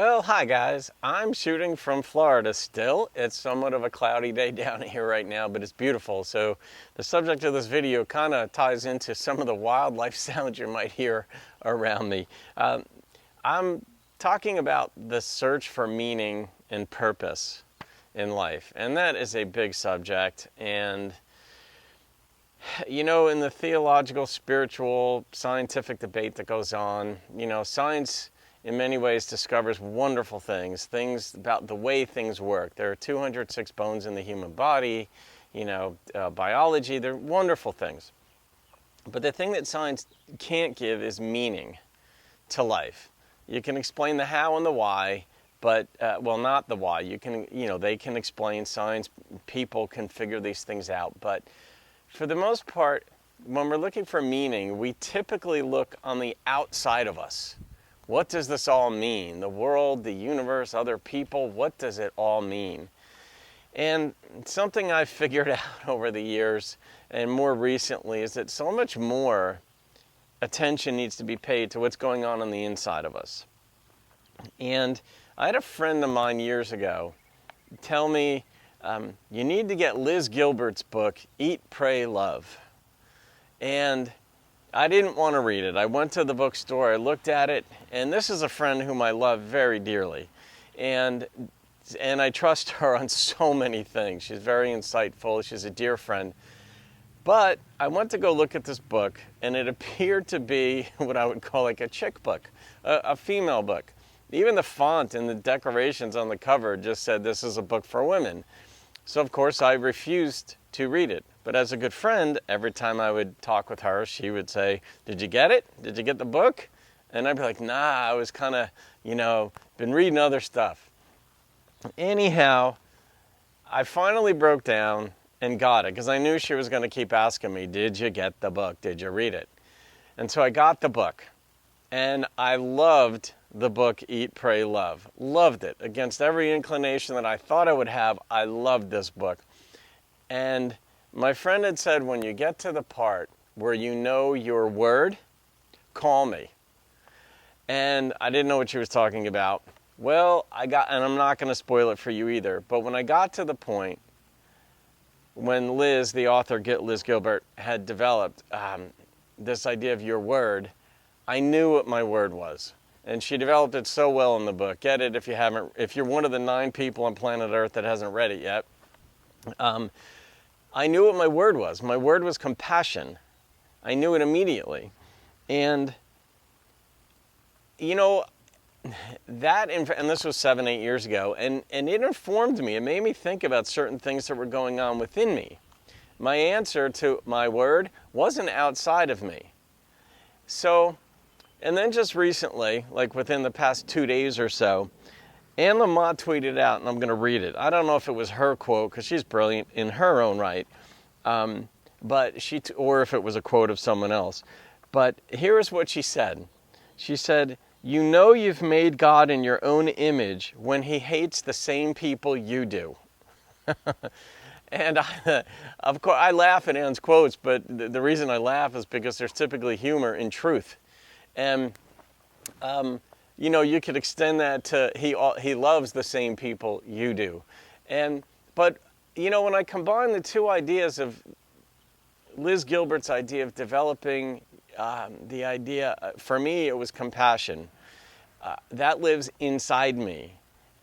Well, hi guys. I'm shooting from Florida still. It's somewhat of a cloudy day down here right now, but it's beautiful. So the subject of this video kind of ties into some of the wildlife sounds you might hear around me. I'm talking about the search for meaning and purpose in life, and that is a big subject. And you know, in the theological, spiritual, scientific debate that goes on, science in many ways discovers wonderful things about the way things work. There are 206 bones in the human body, biology, they're wonderful things. But the thing that science can't give is meaning to life. You can explain the how and the why, but, not the why. They can explain science, people can figure these things out, but for the most part, when we're looking for meaning, we typically look on the outside of us. What does this all mean? The world, the universe, other people, what does it all mean? And something I've figured out over the years, and more recently, is that so much more attention needs to be paid to what's going on the inside of us. And I had a friend of mine years ago tell me, you need to get Liz Gilbert's book, Eat, Pray, Love. And I didn't want to read it. I went to the bookstore, I looked at it, and this is a friend whom I love very dearly. And I trust her on so many things. She's very insightful, she's a dear friend. But I went to go look at this book, and it appeared to be what I would call like a chick book, a female book. Even the font and the decorations on the cover just said this is a book for women. So of course I refused to read it. But as a good friend, every time I would talk with her, she would say, "Did you get it? Did you get the book?" And I'd be like, "Nah, I was kind of, been reading other stuff." Anyhow, I finally broke down and got it because I knew she was going to keep asking me, "Did you get the book? Did you read it?" And so I got the book, and I loved the book, Eat, Pray, Love. Loved it. Against every inclination that I thought I would have, I loved this book. And my friend had said, when you get to the part where you know your word, call me. And I didn't know what she was talking about. Well, and I'm not going to spoil it for you either, but when I got to the point when Liz, the author, Liz Gilbert, had developed this idea of your word, I knew what my word was. And she developed it so well in the book. Get it if you're one of the 9 people on planet Earth that hasn't read it yet. I knew what my word was. My word was compassion. I knew it immediately. And, and this was 7, 8 years ago, and it informed me. It made me think about certain things that were going on within me. My answer to my word wasn't outside of me. So, and then just recently, like within the past 2 days or so, Anne Lamott tweeted out, and I'm going to read it. I don't know if it was her quote, because she's brilliant in her own right, or if it was a quote of someone else. But here's what she said. She said, "You know you've made God in your own image when he hates the same people you do." And of course, I laugh at Anne's quotes, but the reason I laugh is because there's typically humor in truth. And, you could extend that to he loves the same people you do. But when I combine the two ideas of Liz Gilbert's idea of developing the idea, for me it was compassion. That lives inside me.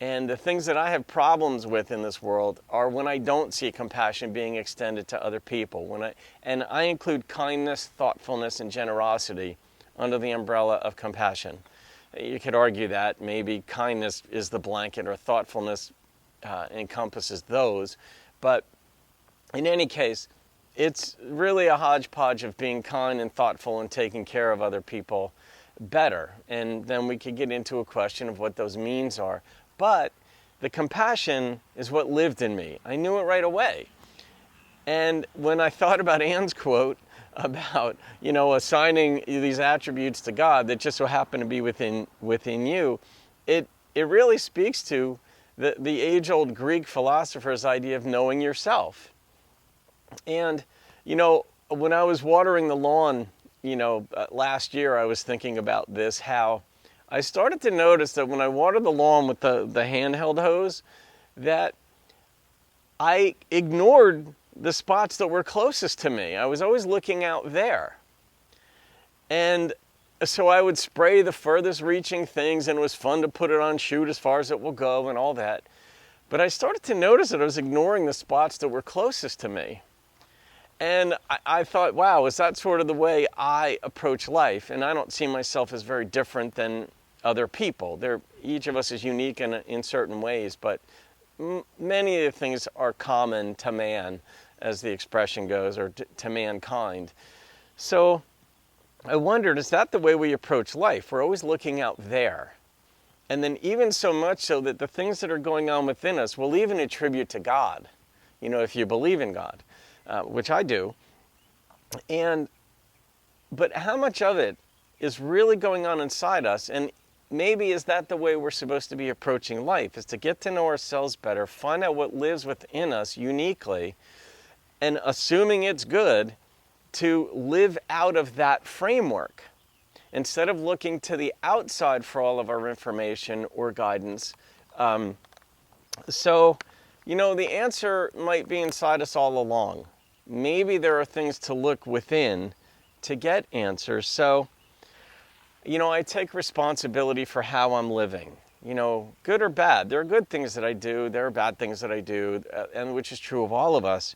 And the things that I have problems with in this world are when I don't see compassion being extended to other people. And I include kindness, thoughtfulness, and generosity under the umbrella of compassion. You could argue that maybe kindness is the blanket or thoughtfulness encompasses those. But in any case, it's really a hodgepodge of being kind and thoughtful and taking care of other people better. And then we could get into a question of what those means are. But the compassion is what lived in me. I knew it right away. And when I thought about Anne's quote about, assigning these attributes to God that just so happen to be within you, it really speaks to the age-old Greek philosopher's idea of knowing yourself. And, when I was watering the lawn, last year I was thinking about this, how I started to notice that when I watered the lawn with the handheld hose, that I ignored the spots that were closest to me. I was always looking out there. And so I would spray the furthest reaching things, and it was fun to put it on shoot as far as it will go and all that. But I started to notice that I was ignoring the spots that were closest to me. And I thought, wow, is that sort of the way I approach life? And I don't see myself as very different than other people. Each of us is unique in certain ways, but many of the things are common to man, as the expression goes, or to mankind. So I wondered, is that the way we approach life? We're always looking out there. And then even so much so that the things that are going on within us, we'll even attribute to God, if you believe in God, which I do. But how much of it is really going on inside us? And maybe is that the way we're supposed to be approaching life, is to get to know ourselves better, find out what lives within us uniquely, and assuming it's good, to live out of that framework. Instead of looking to the outside for all of our information or guidance. The answer might be inside us all along. Maybe there are things to look within to get answers. So, I take responsibility for how I'm living. Good or bad. There are good things that I do, there are bad things that I do, and which is true of all of us.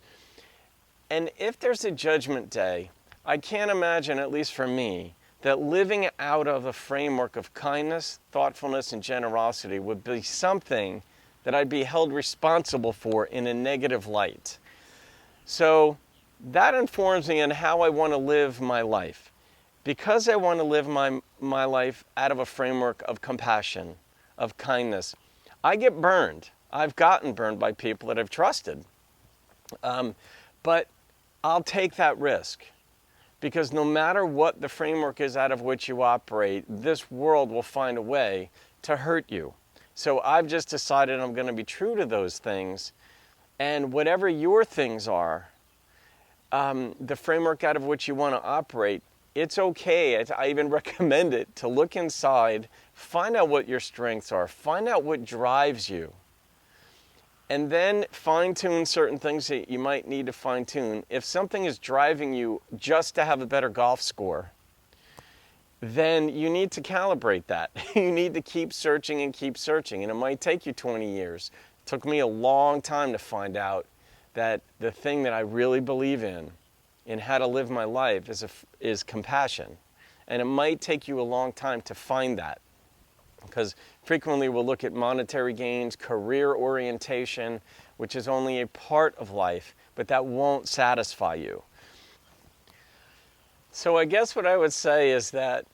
And if there's a judgment day, I can't imagine, at least for me, that living out of a framework of kindness, thoughtfulness, and generosity would be something that I'd be held responsible for in a negative light. So that informs me on how I want to live my life. Because I want to live my life out of a framework of compassion, of kindness, I get burned. I've gotten burned by people that I've trusted. But I'll take that risk. Because no matter what the framework is out of which you operate, this world will find a way to hurt you. So I've just decided I'm going to be true to those things. And whatever your things are, the framework out of which you want to operate, it's okay. I even recommend it to look inside, find out what your strengths are, find out what drives you. And then fine-tune certain things that you might need to fine-tune. If something is driving you just to have a better golf score, then you need to calibrate that. You need to keep searching and keep searching. And it might take you 20 years. It took me a long time to find out that the thing that I really believe in how to live my life, is compassion. And it might take you a long time to find that. Because frequently we'll look at monetary gains, career orientation, which is only a part of life, but that won't satisfy you. So I guess what I would say is that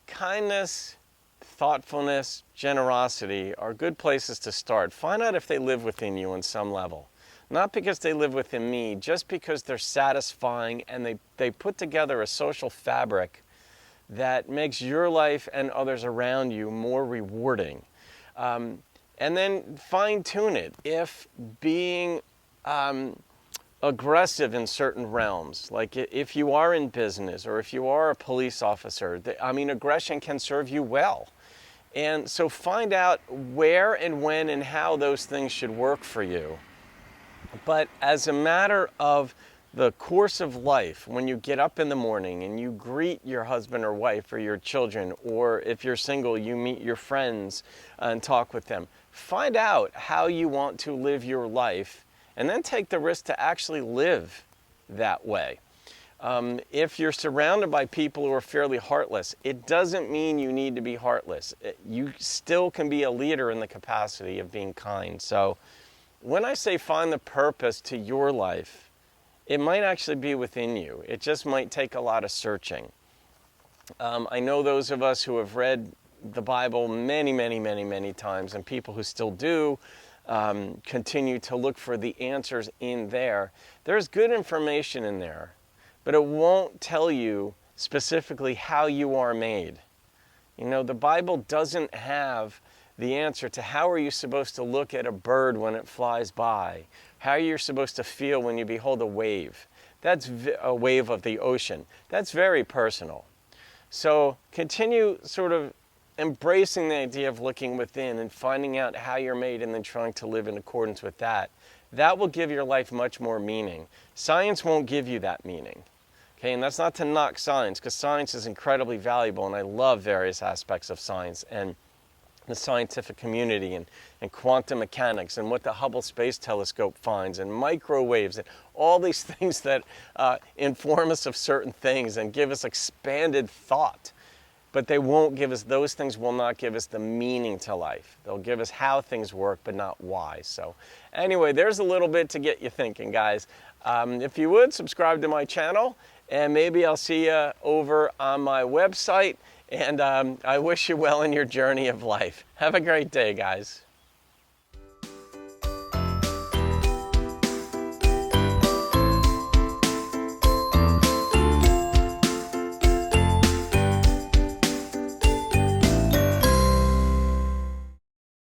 kindness, thoughtfulness, generosity are good places to start. Find out if they live within you on some level. Not because they live within me, just because they're satisfying and they put together a social fabric that makes your life and others around you more rewarding. And then fine-tune it. If being aggressive in certain realms, like if you are in business or if you are a police officer, aggression can serve you well. And so find out where and when and how those things should work for you. But as a matter of the course of life, when you get up in the morning and you greet your husband or wife or your children, or if you're single, you meet your friends and talk with them, find out how you want to live your life and then take the risk to actually live that way. If you're surrounded by people who are fairly heartless, it doesn't mean you need to be heartless. You still can be a leader in the capacity of being kind. So when I say find the purpose to your life, it might actually be within you. It just might take a lot of searching. I know those of us who have read the Bible many, many, many, many times, and people who still do continue to look for the answers in there. There's good information in there, but it won't tell you specifically how you are made. The Bible doesn't have the answer to how are you supposed to look at a bird when it flies by, how you're supposed to feel when you behold a wave. That's a wave of the ocean. That's very personal. So continue sort of embracing the idea of looking within and finding out how you're made and then trying to live in accordance with that, that will give your life much more meaning. Science won't give you that meaning. Okay, and that's not to knock science, because science is incredibly valuable, and I love various aspects of science and the scientific community and quantum mechanics and what the Hubble Space Telescope finds and microwaves and all these things that inform us of certain things and give us expanded thought. But they won't give us, those things will not give us the meaning to life. They'll give us how things work, but not why. So anyway, there's a little bit to get you thinking, guys. If you would, subscribe to my channel, and maybe I'll see you over on my website. And I wish you well in your journey of life. Have a great day, guys.